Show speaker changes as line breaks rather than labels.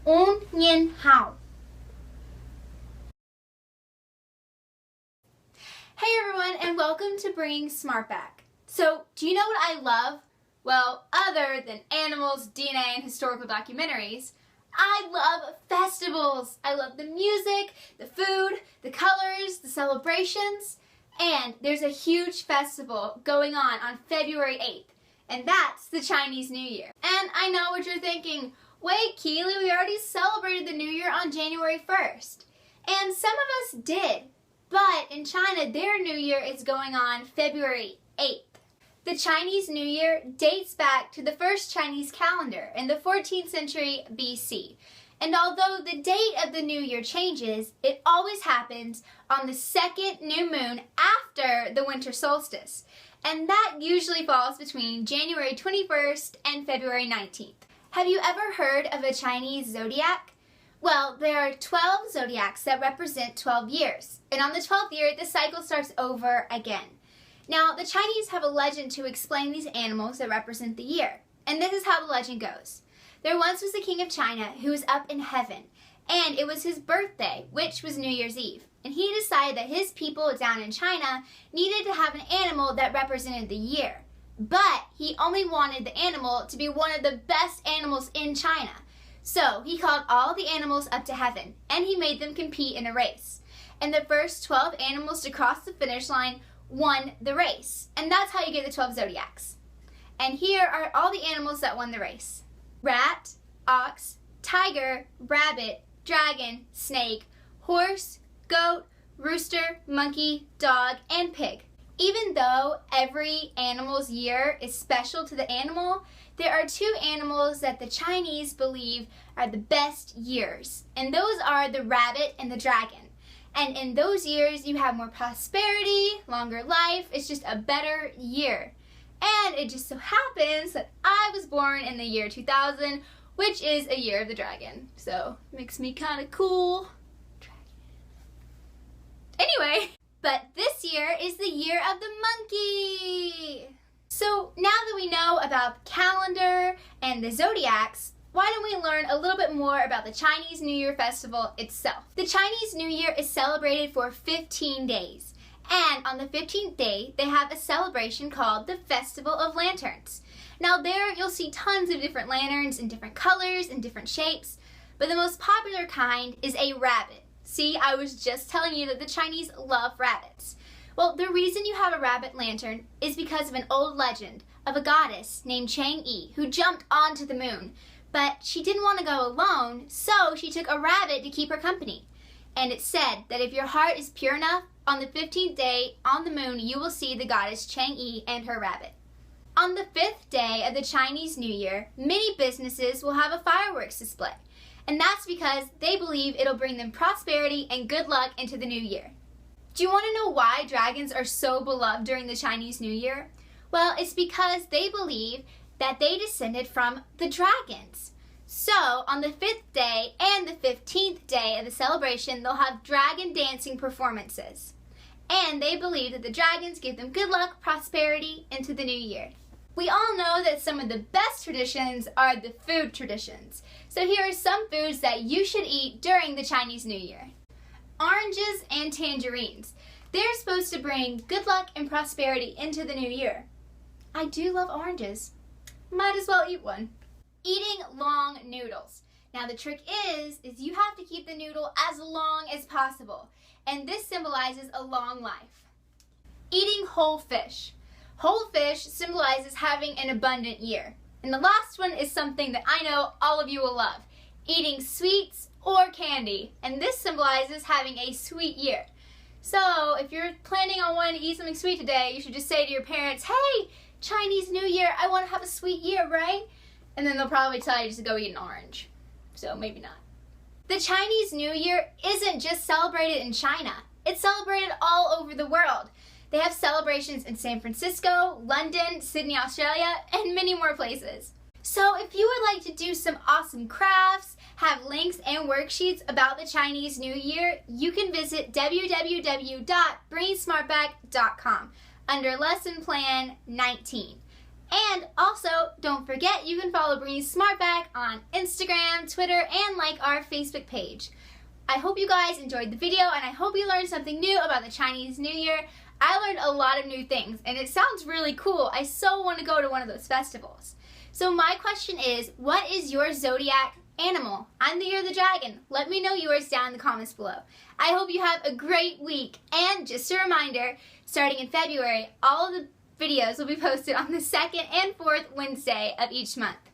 年好. Hey everyone, and welcome to Bringing Smart Back. So, do you know what I love? Well, other than animals, DNA, and historical documentaries, I love festivals. I love the music, the food, the colors, the celebrations, and there's a huge festival going on February 8th, and that's the Chinese New Year. And I know what you're thinking. Wait, Keely, we already celebrated the New Year on January 1st. And some of us did. But in China, their New Year is going on February 8th. The Chinese New Year dates back to the first Chinese calendar in the 14th century BC. And although the date of the New Year changes, it always happens on the second new moon after the winter solstice. And that usually falls between January 21st and February 19th. Have you ever heard of a Chinese zodiac? Well, there are 12 zodiacs that represent 12 years. And on the 12th year, the cycle starts over again. Now, the Chinese have a legend to explain these animals that represent the year. And this is how the legend goes. There once was a king of China who was up in heaven. And it was his birthday, which was New Year's Eve. And he decided that his people down in China needed to have an animal that represented the year. But he only wanted the animal to be one of the best animals in China. So he called all the animals up to heaven, and he made them compete in a race. And the first 12 animals to cross the finish line won the race. And that's how you get the 12 zodiacs. And here are all the animals that won the race. Rat, ox, tiger, rabbit, dragon, snake, horse, goat, rooster, monkey, dog, and pig. Even though every animal's year is special to the animal, there are two animals that the Chinese believe are the best years. And those are the rabbit and the dragon. And in those years, you have more prosperity, longer life. It's just a better year. And it just so happens that I was born in the year 2000, which is a year of the dragon. So, makes me kind of cool. Anyway, but this year is the year of the monkey. So now that we know about the calendar and the zodiacs, why don't we learn a little bit more about the Chinese New Year festival itself? The Chinese New Year is celebrated for 15 days. And on the 15th day, they have a celebration called the Festival of Lanterns. Now there, you'll see tons of different lanterns in different colors and different shapes, but the most popular kind is a rabbit. See, I was just telling you that the Chinese love rabbits. Well, the reason you have a rabbit lantern is because of an old legend of a goddess named Chang'e who jumped onto the moon, but she didn't want to go alone, so she took a rabbit to keep her company. And it's said that if your heart is pure enough, on the 15th day on the moon, you will see the goddess Chang'e and her rabbit. On the 5th day of the Chinese New Year, many businesses will have a fireworks display. And that's because they believe it'll bring them prosperity and good luck into the new year. Do you want to know why dragons are so beloved during the Chinese New Year? Well, it's because they believe that they descended from the dragons. So, on the 5th day and the 15th day of the celebration, they'll have dragon dancing performances. And they believe that the dragons give them good luck, prosperity into the new year. We all know that some of the best traditions are the food traditions. So here are some foods that you should eat during the Chinese New Year. Oranges and tangerines. They're supposed to bring good luck and prosperity into the new year. I do love oranges. Might as well eat one. Eating long noodles. Now the trick is you have to keep the noodle as long as possible. And this symbolizes a long life. Eating whole fish. Whole fish symbolizes having an abundant year. And the last one is something that I know all of you will love. Eating sweets or candy. And this symbolizes having a sweet year. So if you're planning on wanting to eat something sweet today, you should just say to your parents, hey, Chinese New Year, I want to have a sweet year, right? And then they'll probably tell you just to go eat an orange. So maybe not. The Chinese New Year isn't just celebrated in China. It's celebrated all over the world. They have celebrations in San Francisco, London, Sydney, Australia, and many more places. So if you would like to do some awesome crafts, have links and worksheets about the Chinese New Year, you can visit www.bringingsmartback.com under Lesson Plan 19. And also, don't forget you can follow Brittany's Smart Bag on Instagram, Twitter, and like our Facebook page. I hope you guys enjoyed the video, and I hope you learned something new about the Chinese New Year. I learned a lot of new things, and it sounds really cool. I so want to go to one of those festivals. So my question is, what is your zodiac animal? I'm the year of the dragon. Let me know yours down in the comments below. I hope you have a great week. And just a reminder, starting in February, all of the videos will be posted on the 2nd and 4th Wednesday of each month.